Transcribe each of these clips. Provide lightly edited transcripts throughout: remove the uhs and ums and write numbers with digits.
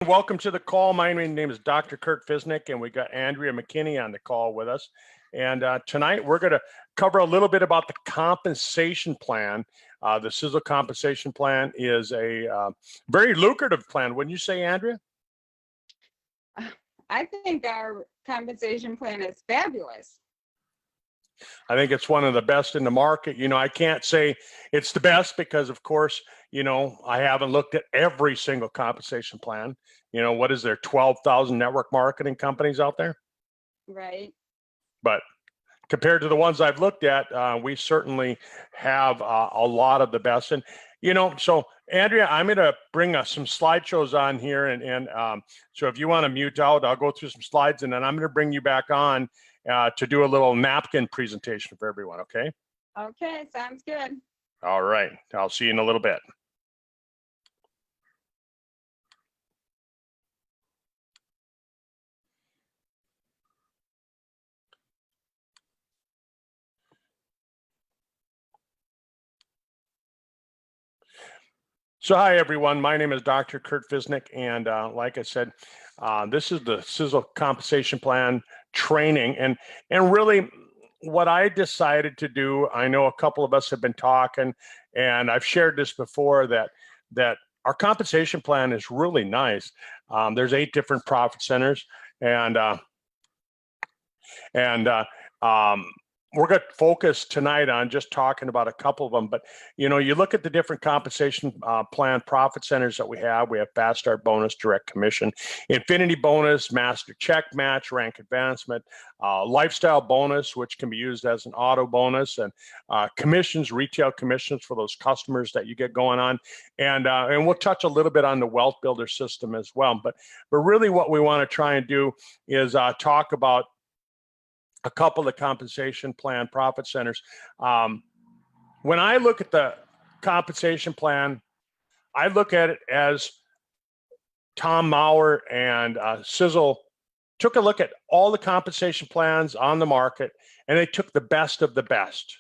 Welcome to the call. My name is Dr. Kurt Fiznick, and we got Andrea McKinney on the call with us. And tonight we're going to cover a little bit about the compensation plan. The Sisel compensation plan is a very lucrative plan. Wouldn't you say, Andrea? I think our compensation plan is fabulous. I think it's one of the best in the market. You know, I can't say it's the best because, of course, you know, I haven't looked at every single compensation plan. You know, what is there, 12,000 network marketing companies out there? Right. But compared to the ones I've looked at, we certainly have a lot of the best. And, you know, so Andrea, I'm going to bring some slideshows on here. And so if you want to mute out, I'll go through some slides and then I'm going to bring you back on to do a little napkin presentation for everyone. Okay. Okay. Sounds good. All right. I'll see you in a little bit. So hi, everyone. My name is Dr. Kurt Fiznick, and like I said, this is the Sisel compensation plan training. And really what I decided to do, I know a couple of us have been talking, and I've shared this before, that our compensation plan is really nice. There's 8 different profit centers, and we're going to focus tonight on just talking about a couple of them. But, you know, you look at the different compensation plan profit centers that we have. We have Fast Start Bonus, Direct Commission, Infinity Bonus, Master Check Match, Rank Advancement, Lifestyle Bonus, which can be used as an auto bonus, and commissions, retail commissions for those customers that you get going on. And we'll touch a little bit on the Wealth Builder system as well. But really what we want to try and do is talk about a couple of compensation plan profit centers. When I look at the compensation plan, I look at it as Tom Maurer and Sisel took a look at all the compensation plans on the market, and they took the best of the best.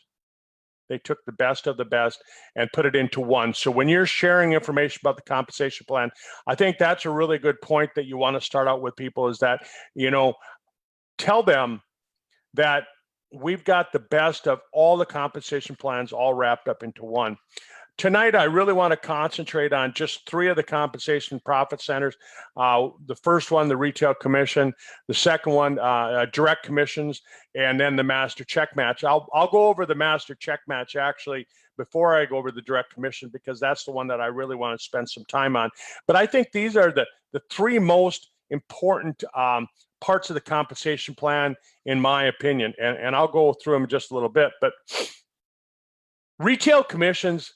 They took the best of the best and put it into one. So when you're sharing information about the compensation plan, I think that's a really good point that you want to start out with people, is that, you know, tell them that we've got the best of all the compensation plans all wrapped up into one. Tonight, I really want to concentrate on just 3 of the compensation profit centers. The first one, the retail commission, the second one, direct commissions, and then the master check match. I'll go over the master check match actually before I go over the direct commission, because that's the one that I really want to spend some time on. But I think these are the 3 most important parts of the compensation plan, in my opinion, and I'll go through them just a little bit. But retail commissions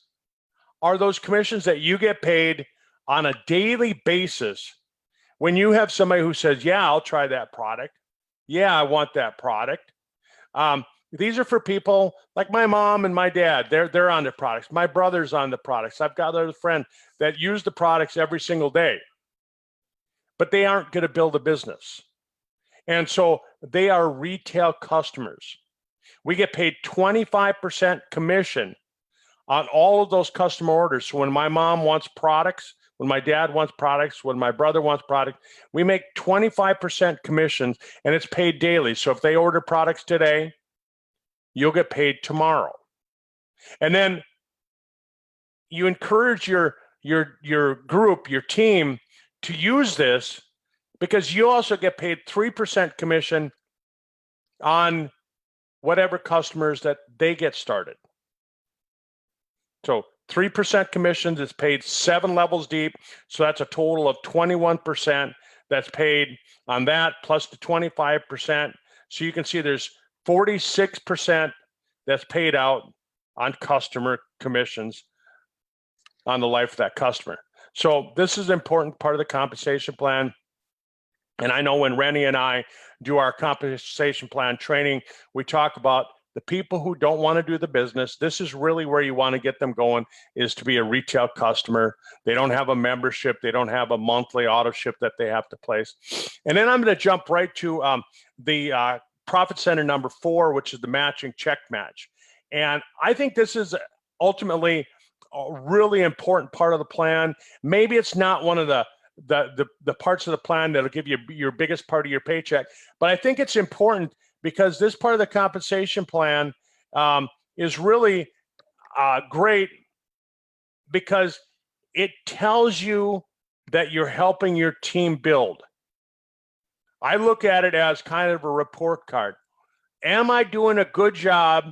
are those commissions that you get paid on a daily basis when you have somebody who says, yeah, I'll try that product. Yeah, I want that product. These are for people like my mom and my dad. They're on the products. My brother's on the products. I've got other friends that use the products every single day, but they aren't going to build a business. And so they are retail customers. We get paid 25% commission on all of those customer orders. So when my mom wants products, when my dad wants products, when my brother wants products, we make 25% commissions, and it's paid daily. So if they order products today, you'll get paid tomorrow. And then you encourage your group, your team, to use this, because you also get paid 3% commission on whatever customers that they get started. So 3% commissions is paid 7 levels deep. So that's a total of 21% that's paid on that, plus the 25%. So you can see there's 46% that's paid out on customer commissions on the life of that customer. So this is an important part of the compensation plan. And I know when Rennie and I do our compensation plan training, we talk about the people who don't want to do the business. This is really where you want to get them going, is to be a retail customer. They don't have a membership. They don't have a monthly auto ship that they have to place. And then I'm going to jump right to the profit center number 4, which is the matching check match. And I think this is ultimately a really important part of the plan. Maybe it's not one of the the parts of the plan that'll give you your biggest part of your paycheck. But I think it's important because this part of the compensation plan is really great because it tells you that you're helping your team build. I look at it as kind of a report card. Am I doing a good job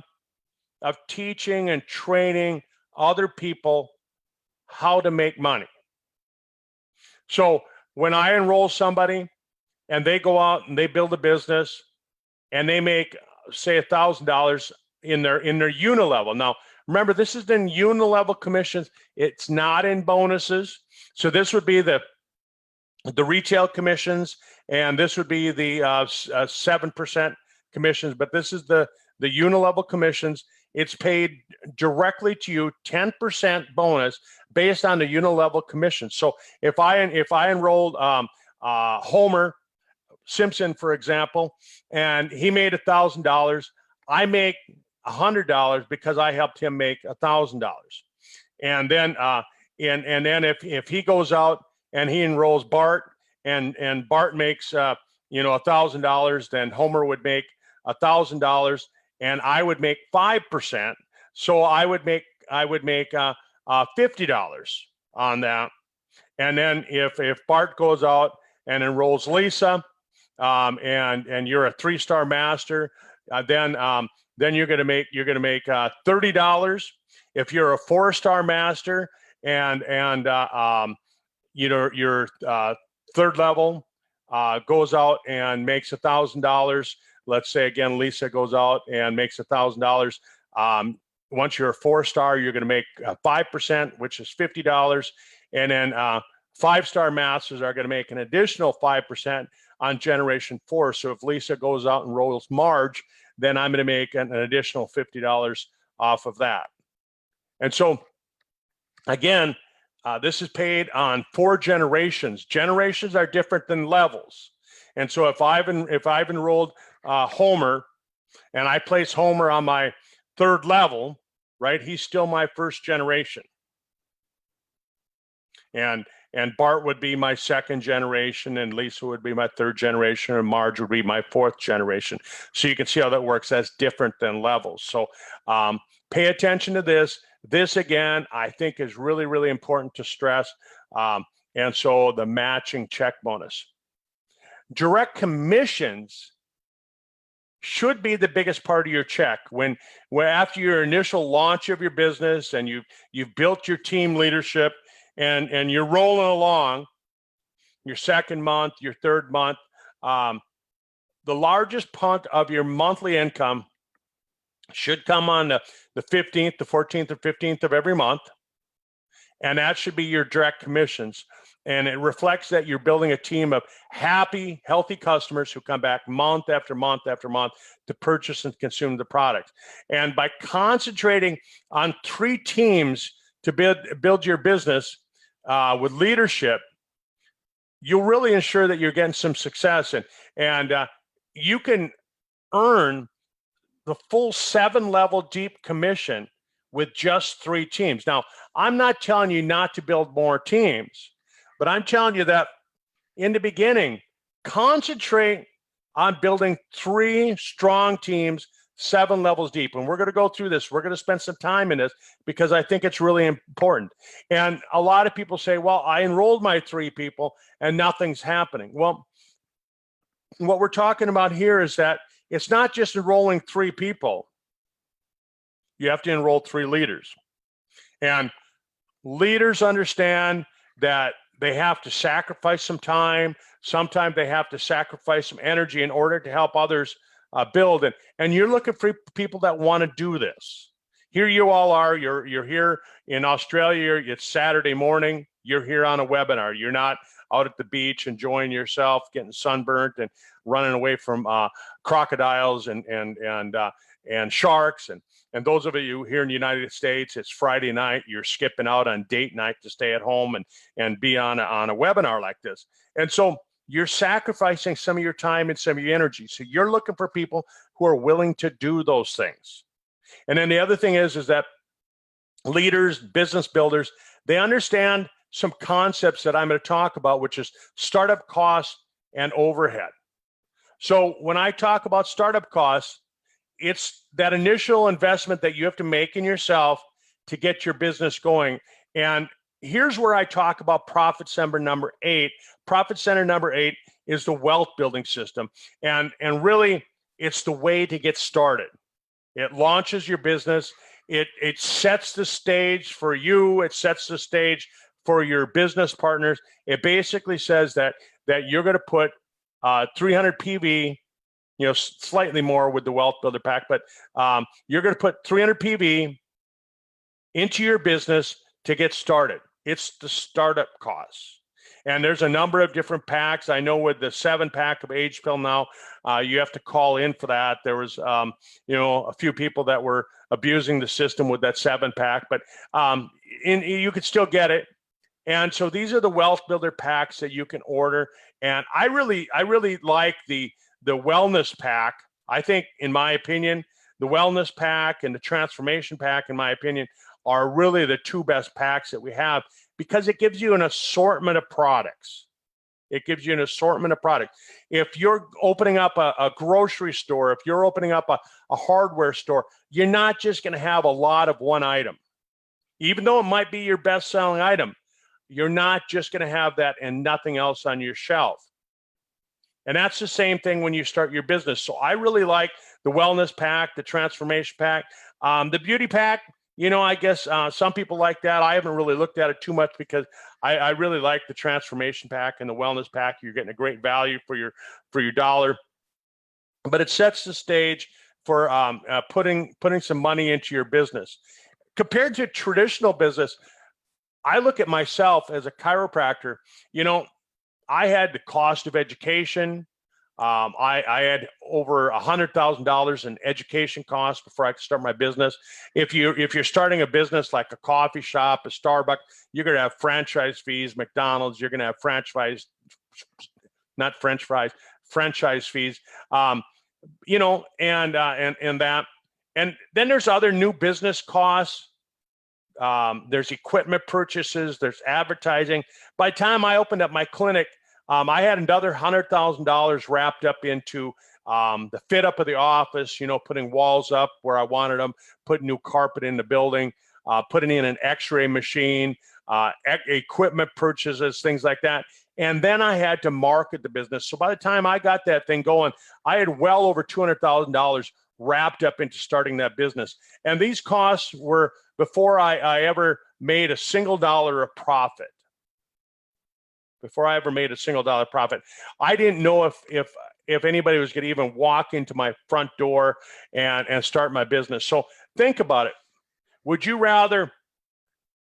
of teaching and training other people how to make money? So when I enroll somebody and they go out and they build a business and they make, say, $1,000 in their unilevel. Now, remember, this is in unilevel commissions. It's not in bonuses. So this would be the retail commissions, and this would be the 7% commissions. But this is the unilevel commissions. It's paid directly to you, 10% bonus based on the unilevel commission. So if I enrolled Homer Simpson, for example, and he made $1,000, I make $100 because I helped him make $1,000. And then and then if he goes out and he enrolls Bart and Bart makes $1,000, then Homer would make $1,000 and I would make 5%. So I would make $50 on that. And then if Bart goes out and enrolls Lisa, and you're a 3-star master, then you're gonna make $30. If you're a 4-star master and your third level goes out and makes $1,000. Let's say again, Lisa goes out and makes $1,000. Once you're a 4-star, you're going to make 5%, which is $50, and then 5-star masters are going to make an additional 5% on generation 4. So if Lisa goes out and rolls Marge, then I'm going to make an additional $50 off of that. And so again, this is paid on 4 generations. Generations are different than levels. And so if I've enrolled Homer and I place Homer on my 3rd level, right, he's still my 1st generation. And Bart would be my 2nd generation, and Lisa would be my 3rd generation, and Marge would be my 4th generation. So you can see how that works. That's different than levels. So pay attention to this. This, again, I think is really, really important to stress. And so the matching check bonus. Direct commissions should be the biggest part of your check. When after your initial launch of your business and you've built your team leadership and you're rolling along, your 2nd month, your 3rd month, the largest part of your monthly income should come on the 15th, the 14th, or 15th of every month. And that should be your direct commissions. And it reflects that you're building a team of happy, healthy customers who come back month after month after month to purchase and consume the product. And by concentrating on 3 teams to build your business with leadership, you'll really ensure that you're getting some success. And you can earn the full 7-level deep commission with just 3 teams. Now, I'm not telling you not to build more teams, but I'm telling you that in the beginning, concentrate on building 3 strong teams, 7 levels deep. And we're going to go through this. We're going to spend some time in this because I think it's really important. And a lot of people say, well, I enrolled my 3 people and nothing's happening. Well, what we're talking about here is that it's not just enrolling 3 people. You have to enroll 3 leaders. And leaders understand that they have to sacrifice some time. Sometimes they have to sacrifice some energy in order to help others build. And you're looking for people that want to do this. Here you all are. You're here in Australia. It's Saturday morning. You're here on a webinar. You're not out at the beach enjoying yourself, getting sunburnt and running away from crocodiles and sharks. And those of you here in the United States, it's Friday night. You're skipping out on date night to stay at home and be on a webinar like this. And so you're sacrificing some of your time and some of your energy. So you're looking for people who are willing to do those things. And then the other thing is that leaders, business builders, they understand some concepts that I'm going to talk about, which is startup costs and overhead. So when I talk about startup costs, it's that initial investment that you have to make in yourself to get your business going. And here's where I talk about profit center number 8. Profit center number 8 is the wealth building system. And really, it's the way to get started. It launches your business. It sets the stage for you. It sets the stage for your business partners. It basically says that you're going to put 300 PV, slightly more with the Wealth Builder Pack, but you're going to put 300 PV into your business to get started. It's the startup costs. And there's a number of different packs. I know with the 7-pack of Age Pill now, you have to call in for that. There was, a few people that were abusing the system with that 7-pack, but you could still get it. And so these are the Wealth Builder packs that you can order. And I really like the Wellness Pack. I think, in my opinion, the Wellness Pack and the Transformation Pack, in my opinion, are really the 2 best packs that we have, because it gives you an assortment of products. It gives you an assortment of products. If you're opening up a grocery store, if you're opening up a hardware store, you're not just going to have a lot of one item. Even though it might be your best-selling item, you're not just going to have that and nothing else on your shelf. And that's the same thing when you start your business. So I really like the Wellness Pack, the Transformation Pack, the Beauty Pack. I guess some people like that. I haven't really looked at it too much, because I really like the Transformation Pack and the Wellness Pack. You're getting a great value for your dollar, but it sets the stage for putting some money into your business. Compared to traditional business, I look at myself as a chiropractor. I had the cost of education. I had over $100,000 in education costs before I could start my business. If you're starting a business like a coffee shop, a Starbucks, you're going to have franchise fees. McDonald's, you're going to have franchise fees. And that. And then there's other new business costs. There's equipment purchases. There's advertising. By the time I opened up my clinic, I had another $100,000 wrapped up into the fit up of the office, putting walls up where I wanted them, putting new carpet in the building, putting in an x-ray machine, equipment purchases, things like that. And then I had to market the business. So by the time I got that thing going, I had well over $200,000 wrapped up into starting that business. And these costs were before I ever made a single dollar of profit. Before I ever made a single dollar profit, I didn't know if anybody was going to even walk into my front door and start my business. So think about it. Would you rather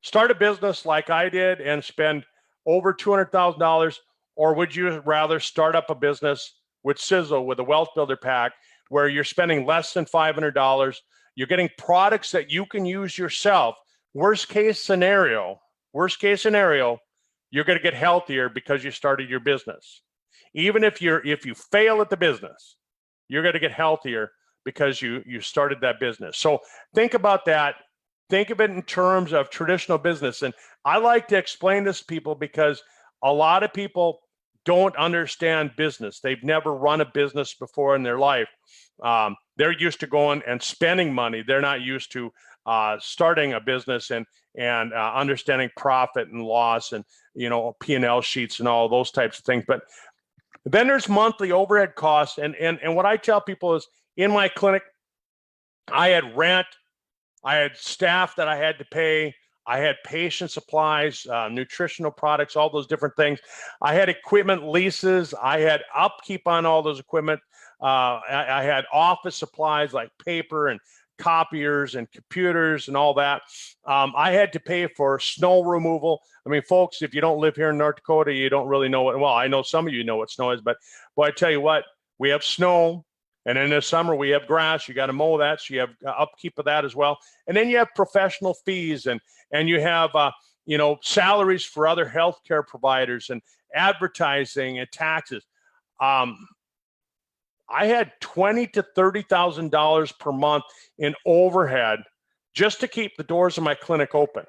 start a business like I did and spend over $200,000, or would you rather start up a business with Sisel, with a Wealth Builder Pack, where you're spending less than $500? You're getting products that you can use yourself. Worst case scenario, you're going to get healthier because you started your business. Even if you fail at the business, you're going to get healthier because you started that business. So think about that. Think of it in terms of traditional business. And I like to explain this to people because a lot of people don't understand business. They've never run a business before in their life. They're used to going and spending money. They're not used to starting a business and understanding profit and loss and P&L sheets and all those types of things. But then there's monthly overhead costs. And what I tell people is, in my clinic, I had rent, I had staff that I had to pay, I had patient supplies, nutritional products, all those different things. I had equipment leases, I had upkeep on all those equipment. I had office supplies like paper and copiers and computers and all that. I had to pay for snow removal. I mean, folks, if you don't live here in North Dakota, you don't really know well, I know some of you know what snow is, but boy, I tell you what, we have snow, and in the summer we have grass. You got to mow that, so you have upkeep of that as well. And then you have professional fees, and you have salaries for other healthcare providers and advertising and taxes. I had $20,000 to $30,000 per month in overhead just to keep the doors of my clinic open.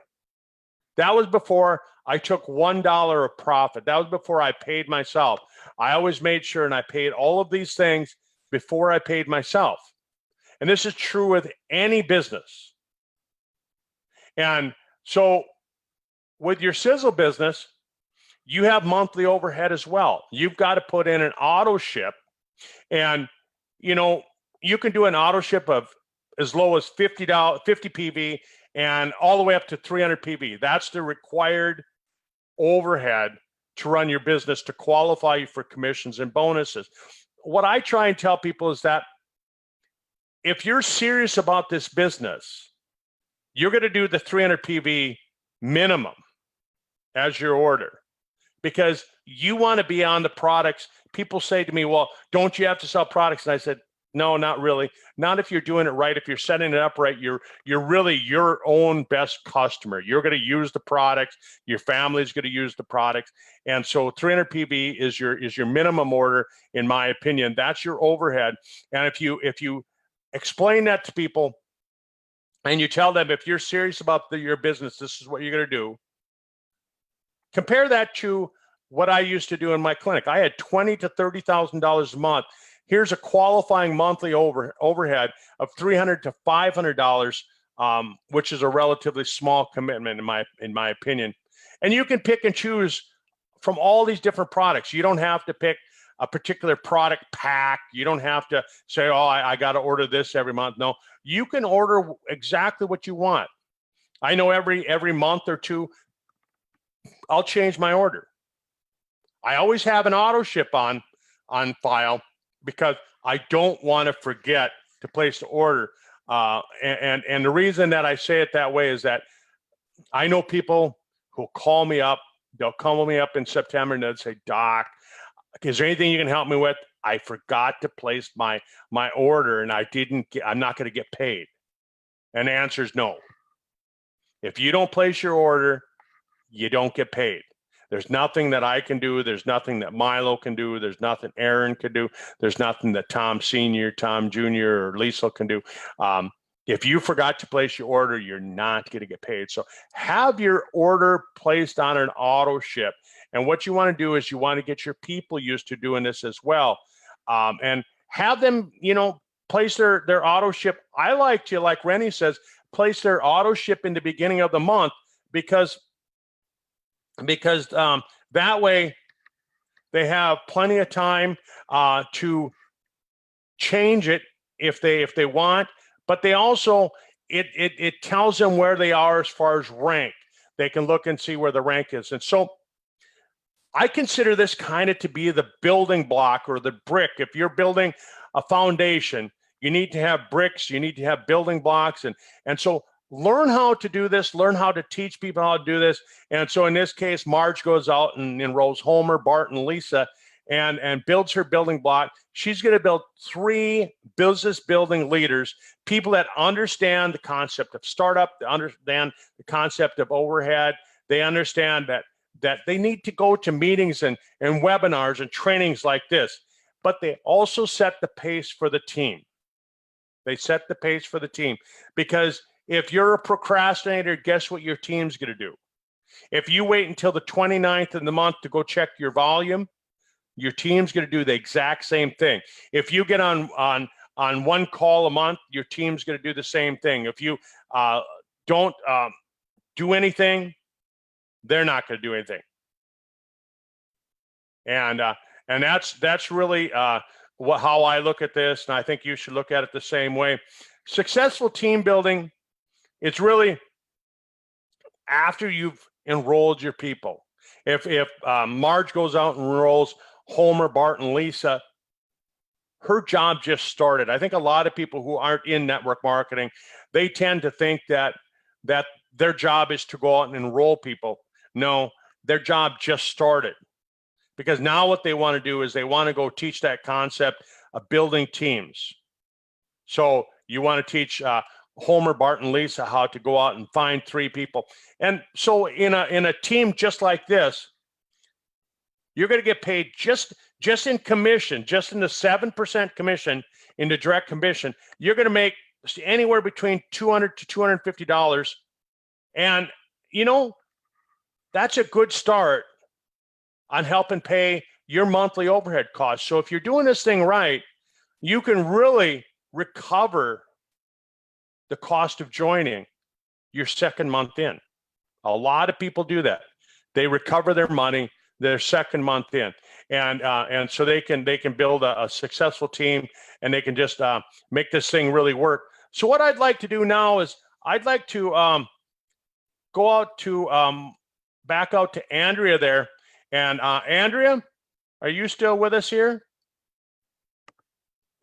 That was before I took $1 of profit. That was before I paid myself. I always made sure, and I paid all of these things before I paid myself. And this is true with any business. And so with your Sisel business, you have monthly overhead as well. You've got to put in an auto ship, and you can do an auto ship of as low as $50, 50 PV, and all the way up to 300 PV. That's the required overhead to run your business to qualify you for commissions and bonuses. What I try and tell people is that if you're serious about this business, you're going to do the 300 PV minimum as your order, because you want to be on the products. People say to me, well, don't you have to sell products? And I said, no, not really. Not if you're doing it right. If you're setting it up right, you're really your own best customer. You're going to use the products. Your family's going to use the products. And so 300 PV is your minimum order, in my opinion. That's your overhead. And if you explain that to people and you tell them, if you're serious about your business, this is what you're going to do. Compare that to what I used to do in my clinic. I had $20,000 to $30,000 a month. Here's a qualifying monthly overhead of $300 to $500, which is a relatively small commitment in my opinion. And you can pick and choose from all these different products. You don't have to pick a particular product pack. You don't have to say, oh, I got to order this every month. No, you can order exactly what you want. I know every month or two, I'll change my order. I always have an auto ship on file, because I don't want to forget to place the order. And the reason that I say it that way is that I know people who call me up. They'll call me up in September and they'll say, Doc, is there anything you can help me with? I forgot to place my order, and I'm not going to get paid. And the answer is no. If you don't place your order, you don't get paid. There's nothing that I can do. There's nothing that Milo can do. There's nothing Aaron can do. There's nothing that Tom Sr., Tom Jr., or Lisa can do. If you forgot to place your order, you're not going to get paid. So have your order placed on an auto ship. And what you want to do is you want to get your people used to doing this as well. And have them, place their auto ship. I like to, like Rennie says, place their auto ship in the beginning of the month, because that way they have plenty of time to change it if they want. But they also, it tells them where they are as far as rank. They can look and see where the rank is. And so I consider this kind of to be the building block or the brick. If you're building a foundation, you need to have bricks, you need to have building blocks. And so learn how to do this, learn how to teach people how to do this. And so in this case, Marge goes out and enrolls Homer, Bart, and Lisa and builds her building block. She's going to build 3 business building leaders, people that understand the concept of startup, they understand the concept of overhead. They understand that they need to go to meetings and webinars and trainings like this, but they also set the pace for the team. They set the pace for the team, because if you're a procrastinator, guess what your team's going to do? If you wait until the 29th of the month to go check your volume, your team's going to do the exact same thing. If you get on one call a month, your team's going to do the same thing. If you don't do anything, they're not going to do anything. And that's really how I look at this, and I think you should look at it the same way. Successful team building, it's really after you've enrolled your people. If Marge goes out and enrolls Homer, Bart, and Lisa, her job just started. I think a lot of people who aren't in network marketing, they tend to think that their job is to go out and enroll people. No, their job just started, because now what they want to do is they want to go teach that concept of building teams. So you want to teach Homer, Bart, and Lisa how to go out and find 3 people. And so in a team just like this, you're going to get paid just in commission, just in the 7% commission, in the direct commission. You're going to make anywhere between $200 to $250. And that's a good start on helping pay your monthly overhead costs. So if you're doing this thing right, you can really recover the cost of joining your second month in. A lot of people do that. They recover their money their second month in, and so they can build a successful team, and they can just make this thing really work. So what I'd like to do now is I'd like to go out to back out to Andrea there, and Andrea, are you still with us here?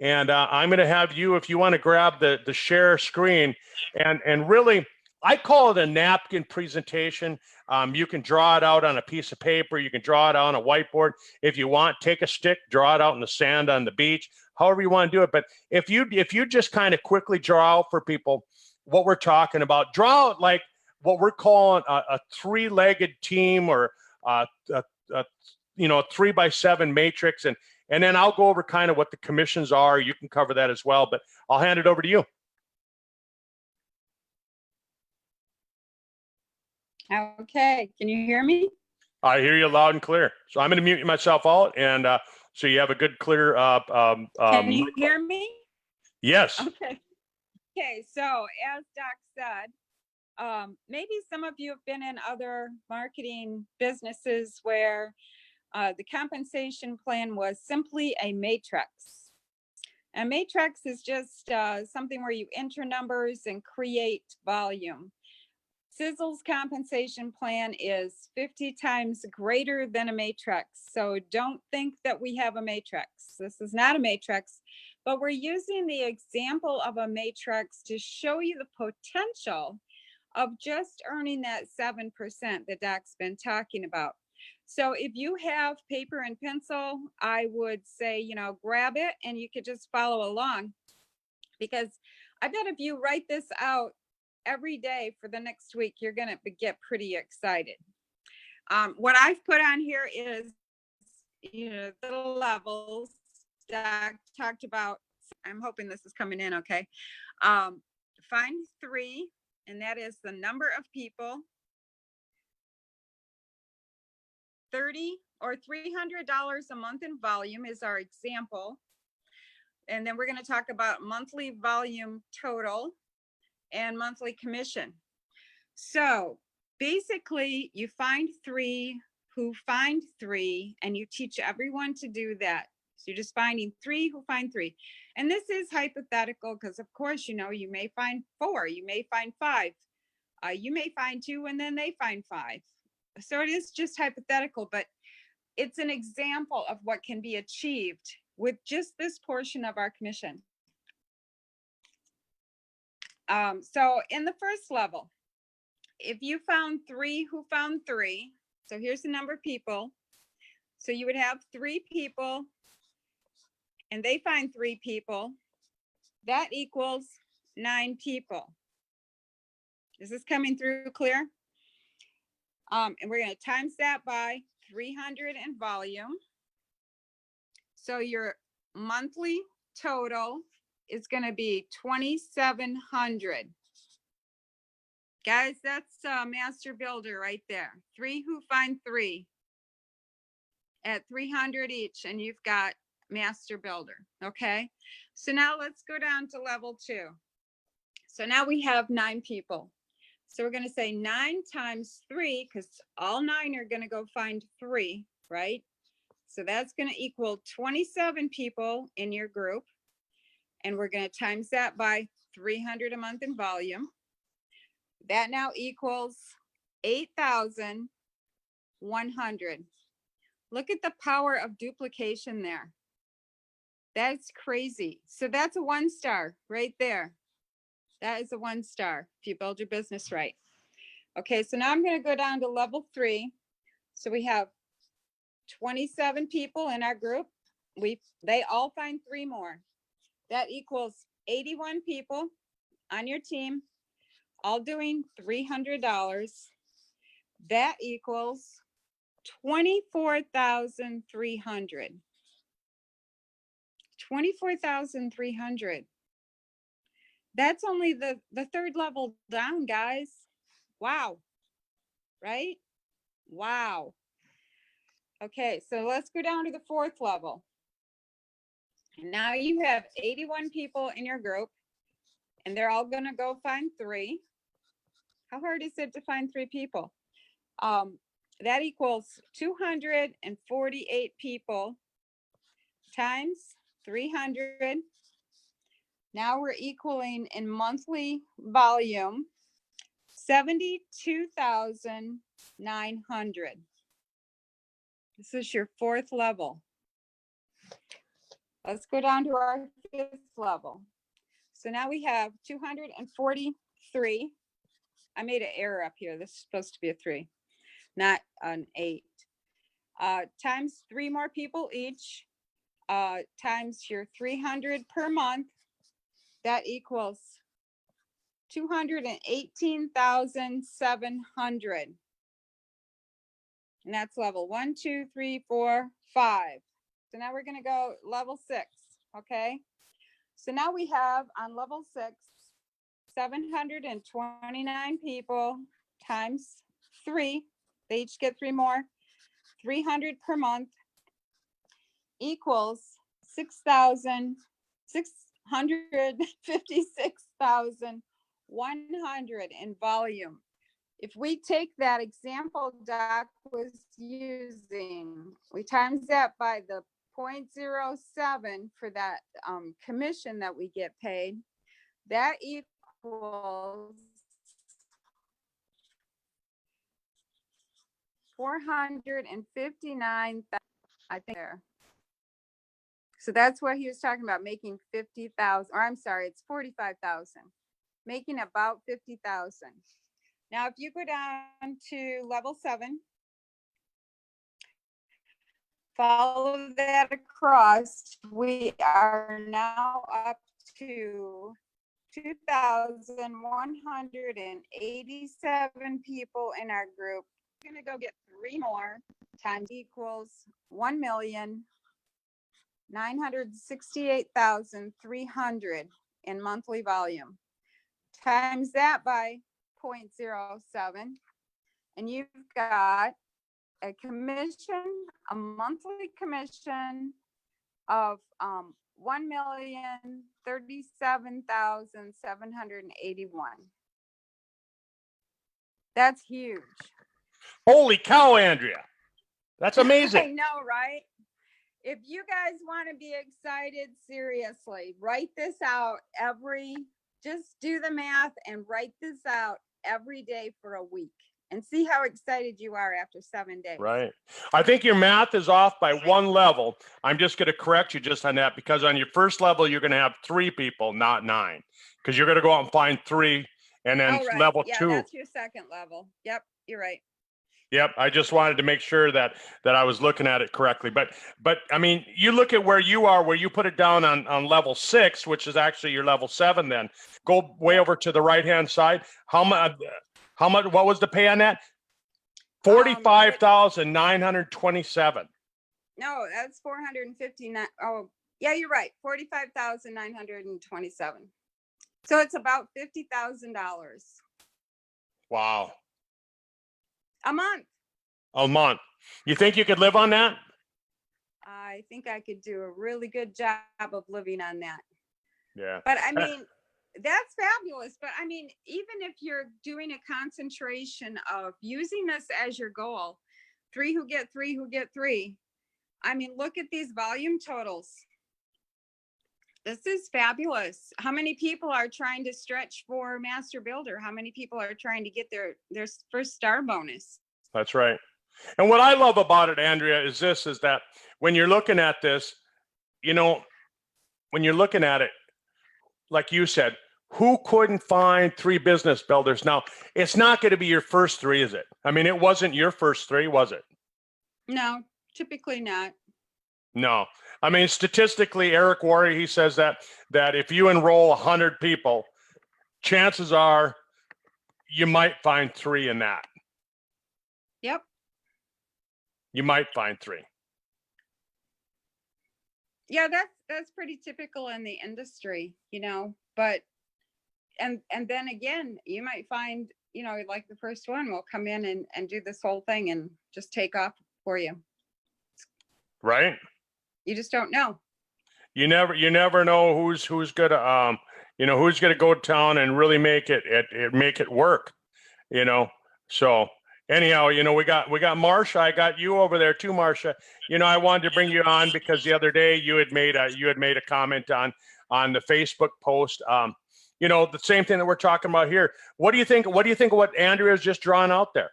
And I'm going to have you, if you want to grab the share screen, and really, I call it a napkin presentation. You can draw it out on a piece of paper. You can draw it out on a whiteboard. If you want, take a stick, draw it out in the sand on the beach, however you want to do it. But if you just kind of quickly draw out for people what we're talking about, draw out like what we're calling a three-legged team, or a 3x7 matrix, and then I'll go over kind of what the commissions are. You can cover that as well, but I'll hand it over to you. Okay, can you hear me? I hear you loud and clear. So I'm going to mute myself out, and so you have a good, clear. Can you hear me? Yes. Okay. Okay, so as Doc said, maybe some of you have been in other marketing businesses where the compensation plan was simply a matrix. A matrix is just something where you enter numbers and create volume. Sisel's compensation plan is 50 times greater than a matrix. So don't think that we have a matrix. This is not a matrix, but we're using the example of a matrix to show you the potential of just earning that 7% that Doc's been talking about. So if you have paper and pencil, I would say, grab it and you could just follow along, because I bet if you write this out every day for the next week, you're going to get pretty excited. What I've put on here is, the levels that I talked about. I'm hoping this is coming in okay. Find 3, and that is the number of people. 30 or $300 a month in volume is our example. And then we're going to talk about monthly volume total and monthly commission. So basically you find 3 who find 3, and you teach everyone to do that. So you're just finding 3 who find 3. And this is hypothetical because of course, you may find 4, you may find 5, you may find 2, and then they find 5. So it is just hypothetical, but it's an example of what can be achieved with just this portion of our commission. So in the first level, if you found 3 who found 3, so here's the number of people. So you would have 3 people and they find 3 people. That equals 9 people. Is this coming through clear? And we're going to times that by 300 in volume. So your monthly total is going to be 2,700. Guys, that's Master Builder right there. 3 who find 3 at 300 each, and you've got Master Builder. Okay. So now let's go down to level 2. So now we have 9 people. So we're going to say 9 times 3, because all 9 are going to go find 3, right? So that's going to equal 27 people in your group. And we're going to times that by 300 a month in volume. That now equals 8,100. Look at the power of duplication there. That's crazy. So that's a 1 star right there. That is a 1 star if you build your business right. Okay, so now I'm going to go down to level 3. So we have 27 people in our group. They all find 3 more. That equals 81 people on your team, all doing $300. That equals 24,300. 24,300. That's only the 3rd level down, guys. Wow. Right? Wow. Okay, so let's go down to the fourth level. Now you have 81 people in your group, and they're all gonna go find three. How hard is it to find three people? That equals 248 people times 300. Now we're equaling in monthly volume 72,900. This is your fourth level. Let's go down to our fifth level. So now we have 243. I made an error up here. This is supposed to be a 3, not an 8. Times 3 more people each, times your 300 per month. That equals 218,700. And that's level 1, 2, 3, 4, 5. So now we're going to go level 6. Okay. So now we have on level 6, 729 people times 3. They each get 3 more. 300 per month equals 656,100 in volume. If we take that example Doc was using, we times that by the 0.07 for that commission that we get paid, that equals 459,000, I think there. So that's what he was talking about, making 50,000, or I'm sorry, it's 45,000, making about 50,000. Now, if you go down to level 7, follow that across, we are now up to 2,187 people in our group. We're gonna go get 3 more times equals 1,968,300 in monthly volume. Times that by 0.07, and you've got a commission, a monthly commission of 1,037,781. That's huge. Holy cow, Andrea. That's I amazing. know, right? If you guys want to be excited, seriously, write this out just do the math and write this out every day for a week and see how excited you are after 7 days. Right. I think your math is off by 1 level. I'm just going to correct you just on that, because on your first level, you're going to have 3 people, not 9, because you're going to go out and find 3. And then right. level Yeah, 2. that's your second level. Yep, you're right. Yep, I just wanted to make sure that I was looking at it correctly. But I mean, you look at where you are, where you put it down on level 6, which is actually your level 7. Then go way over to the right hand side. How much? What was the pay on that? 45,927. No, that's 459. Oh, yeah, you're right. 45,927. So it's about $50,000 Wow. a month. A month. You think you could live on that? I think I could do a really good job of living on that. Yeah. But I mean, that's fabulous. But I mean, even if you're doing a concentration of using this as your goal, 3 who get 3 who get 3. I mean, look at these volume totals. This is fabulous. How many people are trying to stretch for Master Builder? How many people are trying to get their first star bonus? That's right. And what I love about it, Andrea, is that when you're looking at this, you know, when you're looking at it, like you said, who couldn't find 3 business builders? Now, it's not going to be your first 3, is it? I mean, it wasn't your first 3, was it? No, typically not. No. I mean, statistically, Eric Worre, he says that if you enroll 100 people, chances are you might find 3 in that. Yep. You might find 3. Yeah, that's pretty typical in the industry, you know, but and then again, you might find, you know, like the first one will come in and do this whole thing and just take off for you. Right. You just don't know. You never know who's gonna who's gonna go to town and really make it work. So anyhow, we got Marsha. I got you over there too, Marsha. I wanted to bring you on because the other day you had made a comment on the Facebook post. The same thing that we're talking about here. What do you think? What do you think of what Andrea's just drawn out there?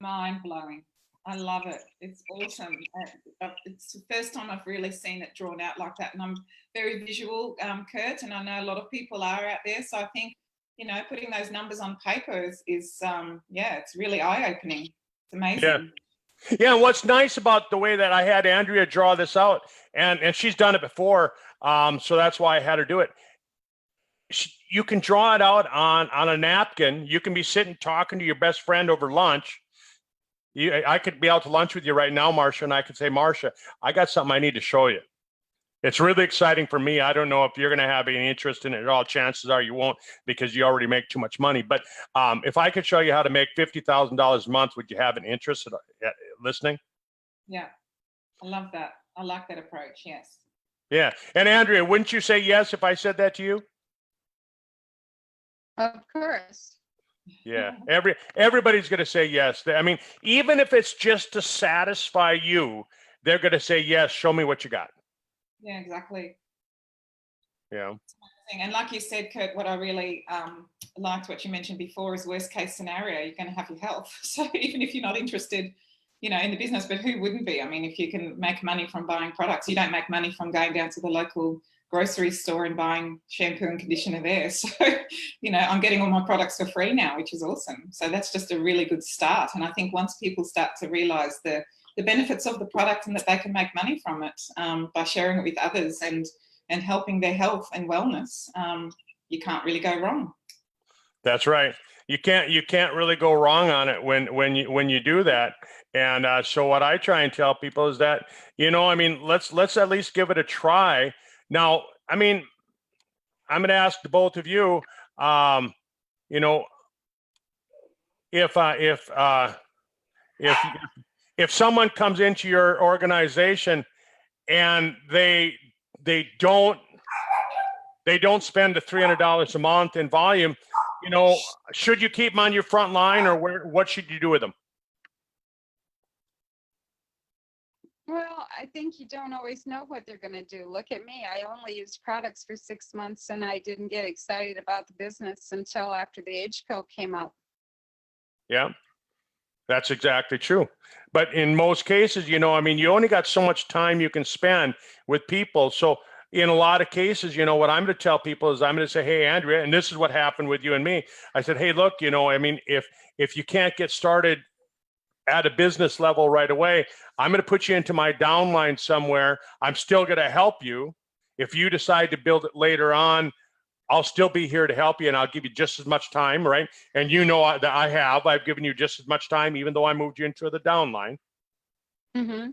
Mind blowing. I love it. It's awesome. It's the first time I've really seen it drawn out like that. And I'm very visual, Kurt, and I know a lot of people are out there. So I think, putting those numbers on paper is it's really eye-opening. It's amazing. Yeah, and what's nice about the way that I had Andrea draw this out, and she's done it before, so that's why I had her do it. You can draw it out on a napkin. You can be sitting talking to your best friend over lunch. I could be out to lunch with you right now, Marsha, and I could say, Marsha, I got something I need to show you. It's really exciting for me. I don't know if you're going to have any interest in it at all. Chances are you won't, because you already make too much money. But if I could show you how to make $50,000 a month, would you have an interest at listening? Yeah, I love that. I like that approach. Yes. Yeah. And Andrea, wouldn't you say yes if I said that to you? Of course. Yeah, everybody's going to say yes. I mean, even if it's just to satisfy you, they're going to say yes. Show me what you got. Yeah, exactly. Yeah. And like you said, Kurt, what I really liked what you mentioned before is worst case scenario, you're going to have your health. So even if you're not interested, in the business, but who wouldn't be? I mean, if you can make money from buying products, you don't make money from going down to the local grocery store and buying shampoo and conditioner there. So, I'm getting all my products for free now, which is awesome. So that's just a really good start. And I think once people start to realize the benefits of the product and that they can make money from it by sharing it with others and helping their health and wellness, you can't really go wrong. That's right. You can't really go wrong on it when you do that. And so what I try and tell people is that, let's at least give it a try. Now, I mean, I'm going to ask the both of you, if someone comes into your organization and they don't spend the $300 a month in volume, should you keep them on your front line, or what should you do with them? Well, I think you don't always know what they're going to do. Look at me. I only used products for 6 months and I didn't get excited about the business until after the age pill came out. Yeah, that's exactly true. But in most cases, you only got so much time you can spend with people. So in a lot of cases, what I'm going to tell people is I'm going to say, hey, Andrea, and this is what happened with you and me. I said, hey, look, if you can't get started at a business level right away, I'm going to put you into my downline somewhere. I'm still going to help you. If you decide to build it later on, I'll still be here to help you, and I'll give you just as much time, right? And that I've given you just as much time, even though I moved you into the downline. Mm-hmm.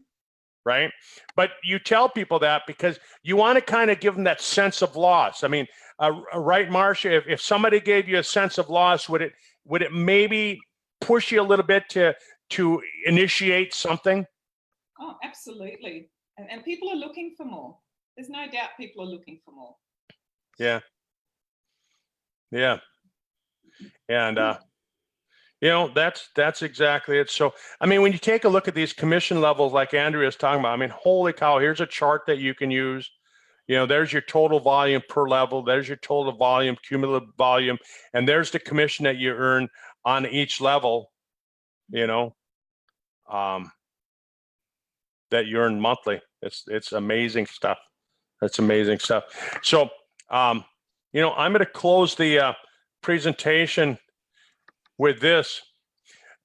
Right? But you tell people that because you want to kind of give them that sense of loss. I mean, right, Marsha, if somebody gave you a sense of loss, would it maybe push you a little bit to initiate something? Oh, absolutely. And people are looking for more. There's no doubt people are looking for more. Yeah. Yeah. And, that's exactly it. So, I mean, when you take a look at these commission levels, like Andrea is talking about, I mean, holy cow, here's a chart that you can use. There's your total volume per level. There's your total volume, cumulative volume, and there's the commission that you earn on each level, that you earn monthly. It's amazing stuff. That's amazing stuff. So, I'm going to close the presentation with this.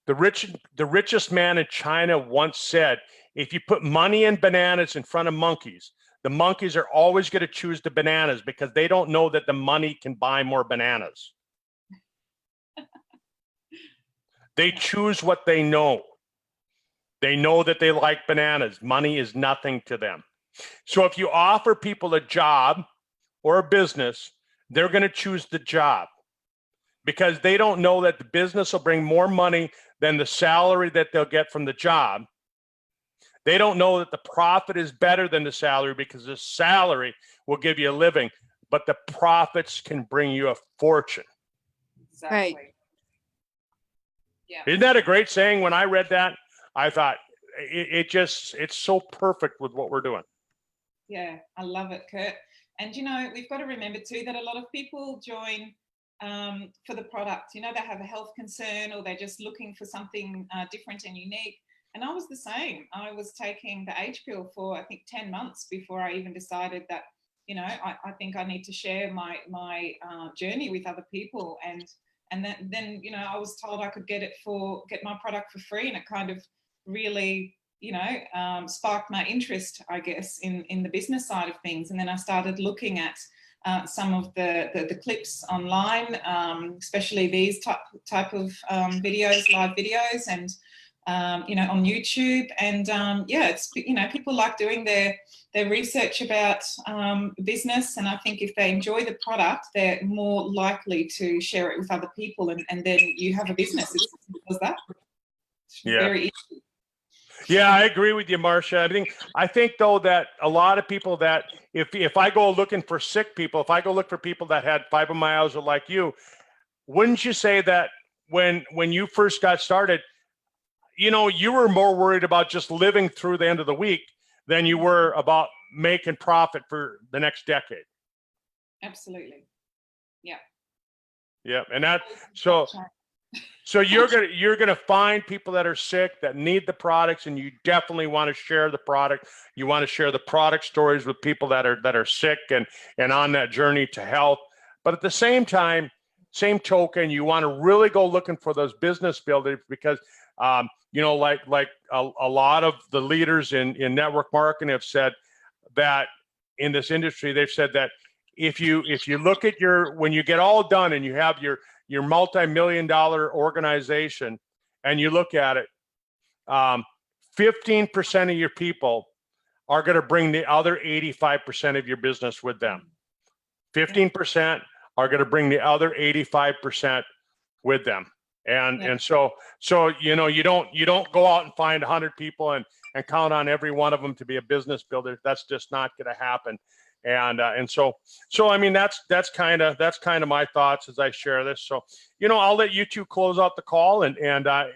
The richest man in China once said, if you put money and bananas in front of monkeys, the monkeys are always going to choose the bananas because they don't know that the money can buy more bananas. They choose what they know. They know that they like bananas. Money is nothing to them. So if you offer people a job or a business, they're going to choose the job because they don't know that the business will bring more money than the salary that they'll get from the job. They don't know that the profit is better than the salary because the salary will give you a living, but the profits can bring you a fortune. Exactly. Right. Yeah. Isn't that a great saying? When I read that, I thought it's so perfect with what we're doing. Yeah, I love it, Kurt. And, you know, we've got to remember too that a lot of people join for the product. You know, they have a health concern or they're just looking for something different and unique. And I was the same. I was taking the age pill for, I think, 10 months before I even decided that, you know, I think I need to share my journey with other people. And then, you know, I was told I could get my product for free, and it kind of really, you know, sparked my interest, I guess, in the business side of things. And then I started looking at some of the clips online, especially these type of videos, live videos, and you know, on YouTube. And yeah, it's, you know, people like doing their research about business, and I think if they enjoy the product, they're more likely to share it with other people, and then you have a business. It's that. It's very easy. Yeah, I agree with you, Marcia. I think though that a lot of people that if I go looking for sick people, if I go look for people that had fibromyalgia like you, wouldn't you say that when you first got started, you know, you were more worried about just living through the end of the week than you were about making profit for the next decade? Absolutely. Yeah. Yeah, and that so you're gonna find people that are sick that need the products, and you definitely want to share the product. You want to share the product stories with people that are sick and on that journey to health. But at the same time, same token, you want to really go looking for those business builders because you know, like a lot of the leaders in network marketing have said that in this industry, they've said that if you look at when you get all done and you have your multi-million-dollar organization and you look at it, 15% of your people are going to bring the other 85% of your business with them. 15% are going to bring the other 85% with them. And so you know, you don't go out and find 100 people and count on every one of them to be a business builder. That's just not going to happen. And so I mean, that's kind of my thoughts as I share this. So, you know, I'll let you two close out the call, and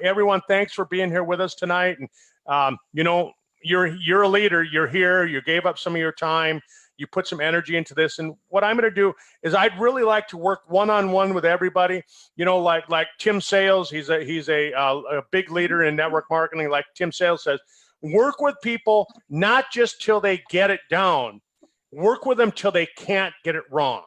everyone, thanks for being here with us tonight. And you know, you're a leader. You're here. You gave up some of your time. You put some energy into this. And what I'm going to do is I'd really like to work one-on-one with everybody. You know, like Tim Sales, he's a big leader in network marketing. Like Tim Sales says, work with people not just till they get it down. Work with them till they can't get it wrong.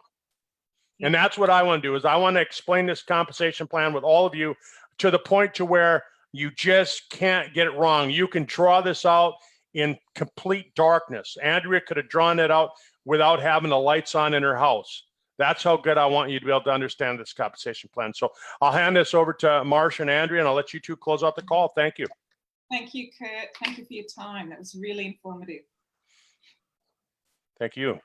And that's what I want to do, is I want to explain this compensation plan with all of you to the point to where you just can't get it wrong. You can draw this out in complete darkness. Andrea could have drawn it out without having the lights on in her house. That's how good I want you to be able to understand this compensation plan. So I'll hand this over to Marcia and Andrea, and I'll let you two close out the call. Thank you. Thank you, Kurt. Thank you for your time. That was really informative. Thank you.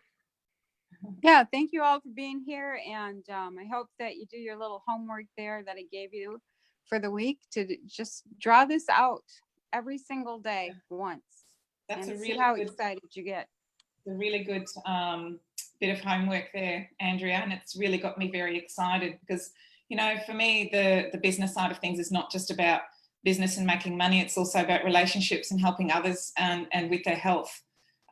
Yeah, thank you all for being here, and I hope that you do your little homework there that I gave you for the week to just draw this out every single day once. That's and a really see how good, excited you get. a really good bit of homework there, Andrea, and it's really got me very excited because, you know, for me, the business side of things is not just about business and making money. It's also about relationships and helping others and with their health.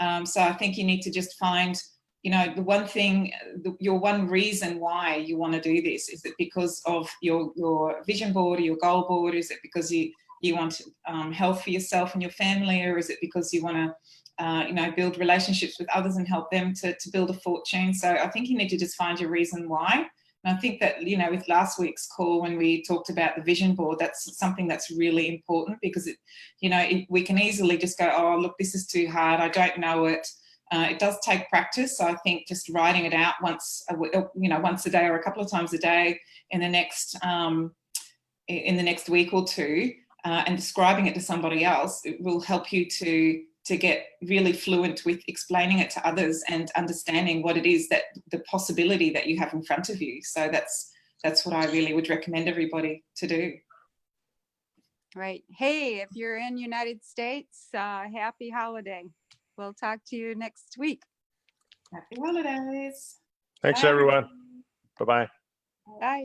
So I think you need to just find, you know, the one thing, your one reason why you want to do this. Is it because of your vision board or your goal board? Is it because you want health for yourself and your family? Or is it because you want to, you know, build relationships with others and help them to build a fortune? So I think you need to just find your reason why. And I think that, you know, with last week's call, when we talked about the vision board, that's something that's really important because, it, you know, we can easily just go, oh, look, this is too hard. I don't know it. It does take practice. So I think just writing it out once a day or a couple of times a day in the next week or two, and describing it to somebody else, it will help you to get really fluent with explaining it to others and understanding what it is, that the possibility that you have in front of you. So that's what I really would recommend everybody to do. Right. Hey, if you're in United States, happy holiday. We'll talk to you next week. Happy holidays. Thanks, Bye. everyone. Bye-bye. Bye.